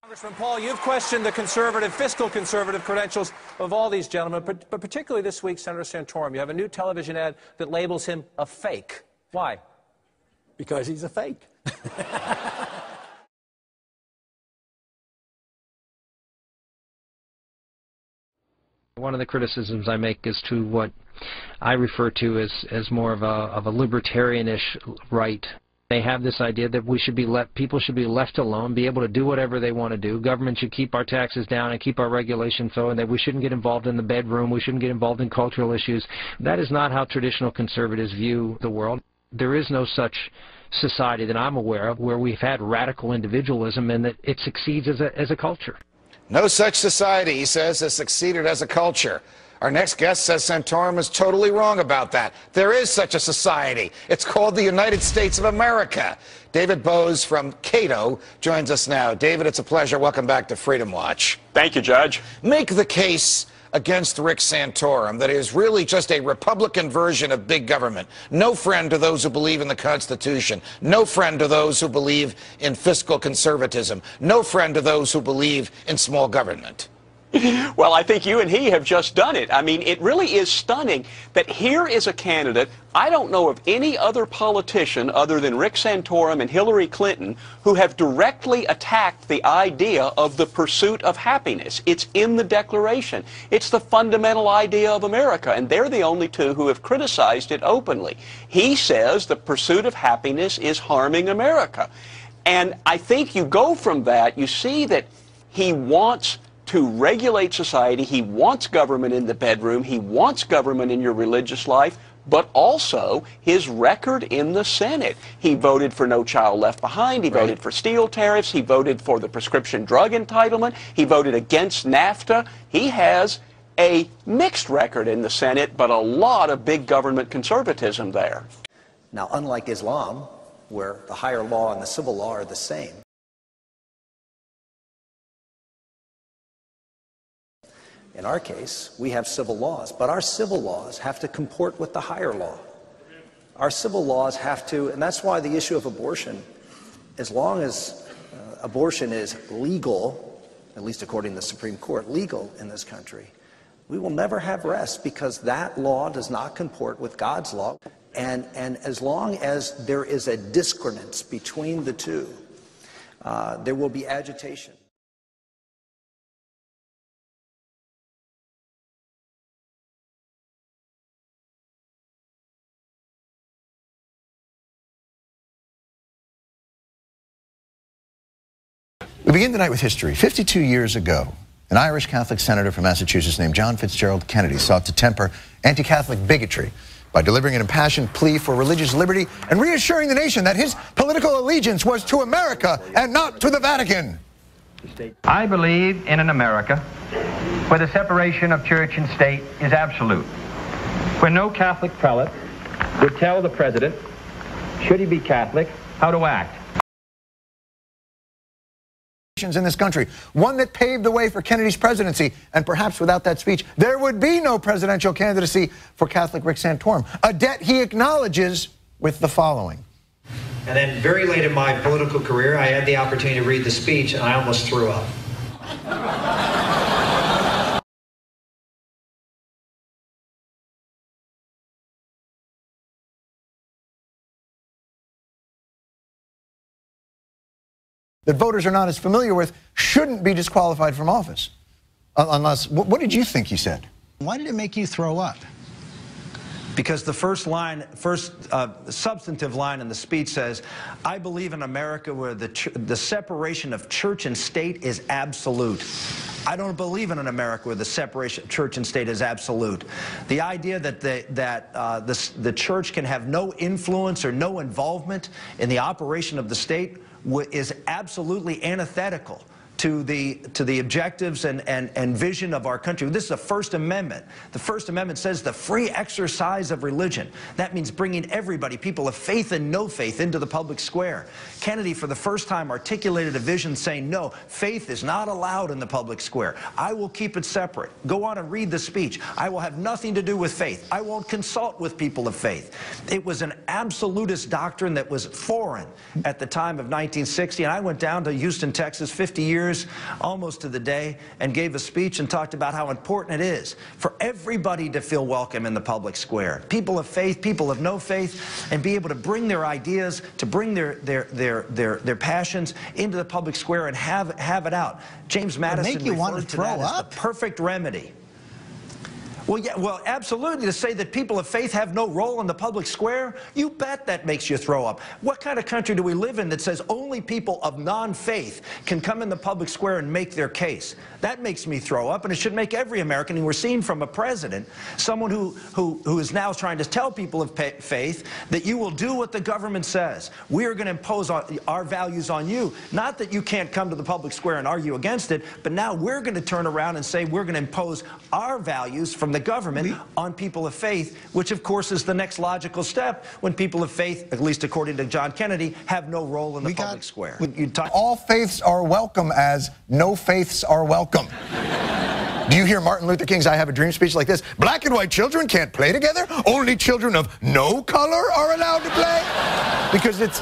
Congressman Paul, you've questioned the conservative, fiscal conservative credentials of all these gentlemen, but particularly this week, Senator Santorum. You have a new television ad that labels him a fake. Why? Because he's a fake. One of the criticisms I make is to what I refer to as more of a libertarianish right. They have this idea that people should be left alone, be able to do whatever they want to do. Government should keep our taxes down and keep our regulations low, and that we shouldn't get involved in the bedroom, we shouldn't get involved in cultural issues. That is not how traditional conservatives view the world. There is no such society that I'm aware of where we've had radical individualism and that it succeeds as a culture. No such society, he says, has succeeded as a culture. Our next guest says Santorum is totally wrong about that. There is such a society. It's called the United States of America. David Bose from Cato joins us now. David, it's a pleasure. Welcome back to Freedom Watch. Thank you, Judge. Make the case against Rick Santorum that is really just a Republican version of big government. No friend to those who believe in the Constitution. No friend to those who believe in fiscal conservatism. No friend to those who believe in small government. Well, I think you and he have just done it. I mean, it really is stunning that here is a candidate. I don't know of any other politician other than Rick Santorum and Hillary Clinton who have directly attacked the idea of the pursuit of happiness. It's in the Declaration. It's the fundamental idea of America, and they're the only two who have criticized it openly. He says the pursuit of happiness is harming America. And I think you go from that, you see that he wants to regulate society. He wants government in the bedroom. He wants government in your religious life, but also his record in the Senate. He voted for No Child Left Behind. He voted for steel tariffs. He voted for the prescription drug entitlement. He voted against NAFTA. He has a mixed record in the Senate, but a lot of big government conservatism there. Now, unlike Islam, where the higher law and the civil law are the same, in our case, we have civil laws, but our civil laws have to comport with the higher law. Our civil laws have to, and that's why the issue of abortion, as long as abortion is legal, at least according to the Supreme Court, legal in this country, we will never have rest because that law does not comport with God's law. And as long as there is a discordance between the two, there will be agitation. We begin tonight with history. 52 years ago, an Irish Catholic senator from Massachusetts named John Fitzgerald Kennedy sought to temper anti-Catholic bigotry by delivering an impassioned plea for religious liberty and reassuring the nation that his political allegiance was to America and not to the Vatican. I believe in an America where the separation of church and state is absolute, where no Catholic prelate would tell the president, should he be Catholic, how to act. In this country, one that paved the way for Kennedy's presidency, and perhaps without that speech, there would be no presidential candidacy for Catholic Rick Santorum, a debt he acknowledges with the following. And then very late in my political career, I had the opportunity to read the speech, and I almost threw up. That voters are not as familiar with shouldn't be disqualified from office. Unless, what did you think he said? Why did it make you throw up? Because the first substantive line in the speech says, I believe in America where the separation of church and state is absolute. I don't believe in an America where the separation of church and state is absolute. The idea that the church can have no influence or no involvement in the operation of the state is absolutely antithetical to the objectives and vision of our country. This is the First Amendment. The First Amendment says the free exercise of religion. That means bringing everybody, people of faith and no faith, into the public square. Kennedy, for the first time, articulated a vision saying, no, faith is not allowed in the public square. I will keep it separate. Go on and read the speech. I will have nothing to do with faith. I won't consult with people of faith. It was an absolutist doctrine that was foreign at the time of 1960, and I went down to Houston, Texas, 50 years years, almost to the day, and gave a speech and talked about how important it is for everybody to feel welcome in the public square. People of faith, people of no faith, and be able to bring their ideas, to bring their passions into the public square and have it out. James Madison referred to that as the perfect remedy. Well, yeah, well, absolutely. To say that people of faith have no role in the public square, you bet that makes you throw up. What kind of country do we live in that says only people of non-faith can come in the public square and make their case? That makes me throw up, and it should make every American. And we're seeing from a president, someone who is now trying to tell people of faith that you will do what the government says. We are going to impose our values on you. Not that you can't come to the public square and argue against it, but now we're going to turn around and say we're going to impose our values from the government on people of faith, which of course is the next logical step when people of faith, at least according to John Kennedy, have no role in the public square. All faiths are welcome as no faiths are welcome. Do you hear Martin Luther King's I Have a Dream speech like this? Black and white children can't play together. Only children of no color are allowed to play. Because it's...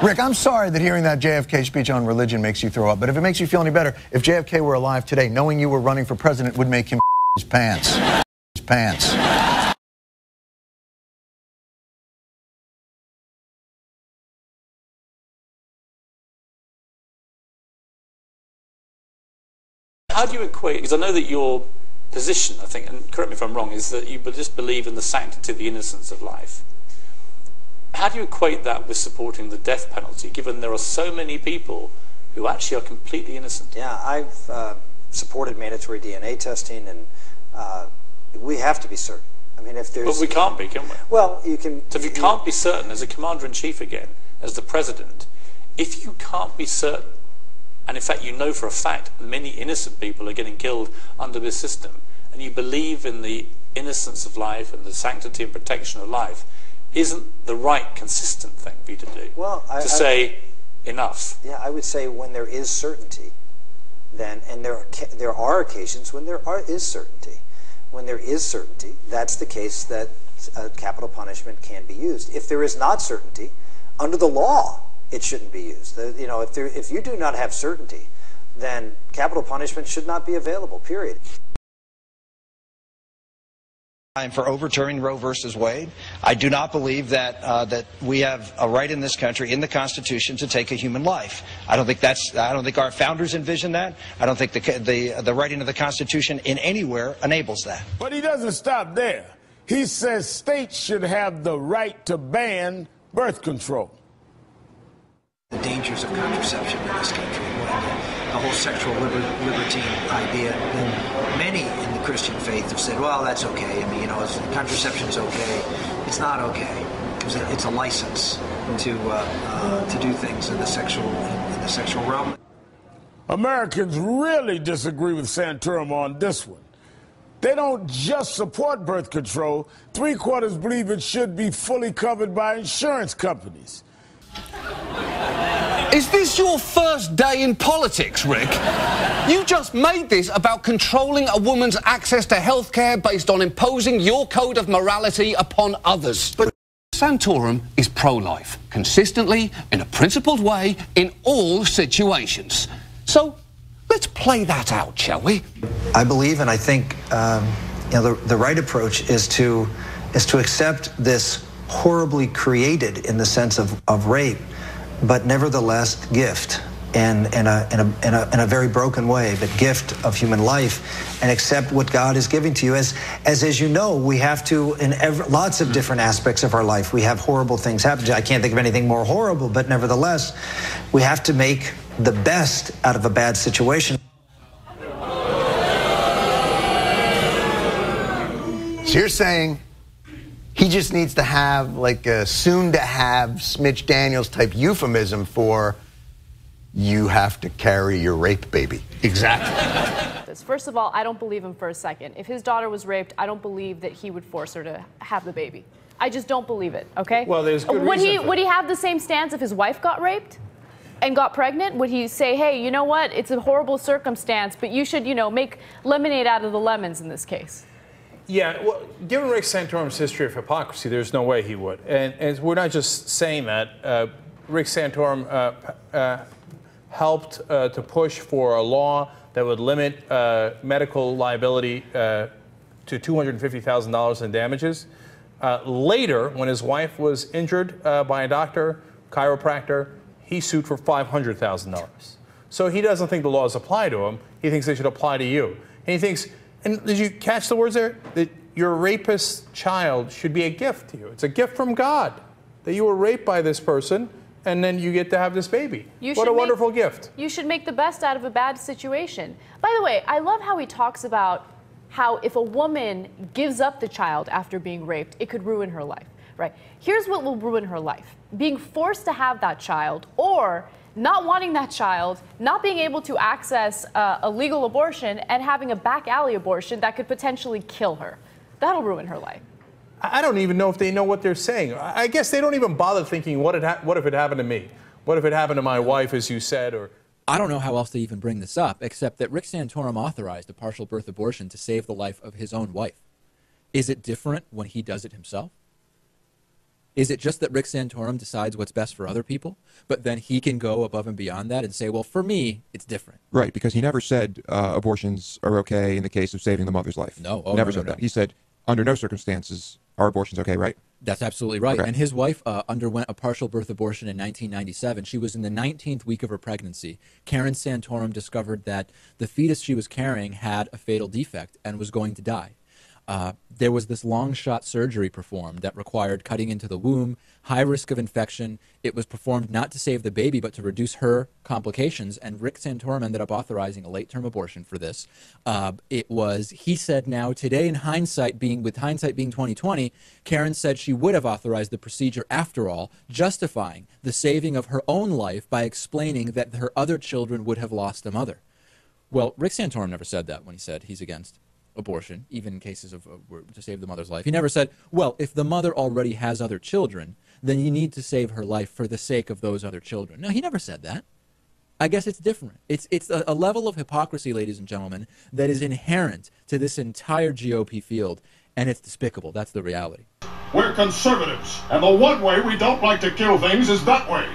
Rick, I'm sorry that hearing that JFK speech on religion makes you throw up, but if it makes you feel any better, if JFK were alive today, knowing you were running for president would make him his pants. His pants. How do you equate, because I know that your position, I think, and correct me if I'm wrong, is that you just believe in the sanctity, the innocence of life. How do you equate that with supporting the death penalty, given there are so many people who actually are completely innocent? Yeah, I've supported mandatory DNA testing, and we have to be certain. I mean, if there's... But we can't be, can we? Well, you can... So if you can't be certain, as a commander-in-chief again, as the president, if you can't be certain, and in fact you know for a fact many innocent people are getting killed under this system, and you believe in the innocence of life and the sanctity and protection of life, isn't the right consistent thing for you to do? Well, to say enough. Yeah, I would say when there is certainty, then, and there are occasions when there is certainty. When there is certainty, that's the case that capital punishment can be used. If there is not certainty, under the law, it shouldn't be used. You know, if you do not have certainty, then capital punishment should not be available, period. I'm for overturning Roe versus Wade. I do not believe that that we have a right in this country, in the Constitution, to take a human life. I don't think our founders envisioned that. I don't think the writing of the Constitution in anywhere enables that. But he doesn't stop there. He says states should have the right to ban birth control. The dangers of contraception in this country, the whole sexual libertine idea, and many in the Christian faith have said, well, that's okay. I mean, you know, contraception's okay. It's not okay because it's a license to do things in the sexual realm. Americans really disagree with Santorum on this one. They don't just support birth control. 3/4 believe it should be fully covered by insurance companies. Is this your first day in politics, Rick? You just made this about controlling a woman's access to health care based on imposing your code of morality upon others. But Santorum is pro-life, consistently, in a principled way, in all situations. So, let's play that out, shall we? I believe, and I think, you know, the right approach is to accept this horribly created, in the sense of rape, but nevertheless gift, and in a very broken way, but gift of human life, and accept what God is giving to you. As you know, we have to, in lots of different aspects of our life, we have horrible things happen. I can't think of anything more horrible, but nevertheless, we have to make the best out of a bad situation. So you're saying he just needs to have like a soon-to-have Smitch Daniels type euphemism for you have to carry your rape baby. Exactly. First of all, I don't believe him for a second. If his daughter was raped, I don't believe that he would force her to have the baby. I just don't believe it, okay? Well, there's good reason would he have the same stance if his wife got raped and got pregnant? Would he say, hey, you know what? It's a horrible circumstance, but you should, you know, make lemonade out of the lemons in this case? Yeah, well, given Rick Santorum's history of hypocrisy, there's no way he would. And we're not just saying that. Rick Santorum helped to push for a law that would limit medical liability to $250,000 in damages. Later, when his wife was injured by a doctor, chiropractor, he sued for $500,000. So he doesn't think the laws apply to him. He thinks they should apply to you. And he thinks, and did you catch the words there? That your rapist child should be a gift to you. It's a gift from God that you were raped by this person, and then you get to have this baby. What a wonderful gift. You should make the best out of a bad situation. By the way, I love how he talks about how if a woman gives up the child after being raped, it could ruin her life, right? Here's what will ruin her life: being forced to have that child, or not wanting that child, not being able to access a legal abortion, and having a back alley abortion that could potentially kill her. That'll ruin her life. I don't even know if they know what they're saying. I guess they don't even bother thinking, what if it happened to me? What if it happened to my wife, as you said? Or I don't know how else to even bring this up, except that Rick Santorum authorized a partial birth abortion to save the life of his own wife. Is it different when he does it himself? Is it just that Rick Santorum decides what's best for other people, but then he can go above and beyond that and say, well, for me, it's different? Right, because he never said abortions are okay in the case of saving the mother's life. No, never said that. He said, under no circumstances are abortions okay, right? That's absolutely right. Okay. And his wife underwent a partial birth abortion in 1997. She was in the 19th week of her pregnancy. Karen Santorum discovered that the fetus she was carrying had a fatal defect and was going to die. There was this long-shot surgery performed that required cutting into the womb, high risk of infection. It was performed not to save the baby, but to reduce her complications, and Rick Santorum ended up authorizing a late-term abortion for this. It was, he said now, today in hindsight, with hindsight being 2020, Karen said she would have authorized the procedure after all, justifying the saving of her own life by explaining that her other children would have lost a mother. Well, Rick Santorum never said that when he said he's against abortion, even in cases of to save the mother's life. He never said, well, if the mother already has other children, then you need to save her life for the sake of those other children. No, he never said that. I guess it's different. It's a level of hypocrisy, ladies and gentlemen, that is inherent to this entire GOP field, and it's despicable. That's the reality. We're conservatives, and the one way we don't like to kill things is that way.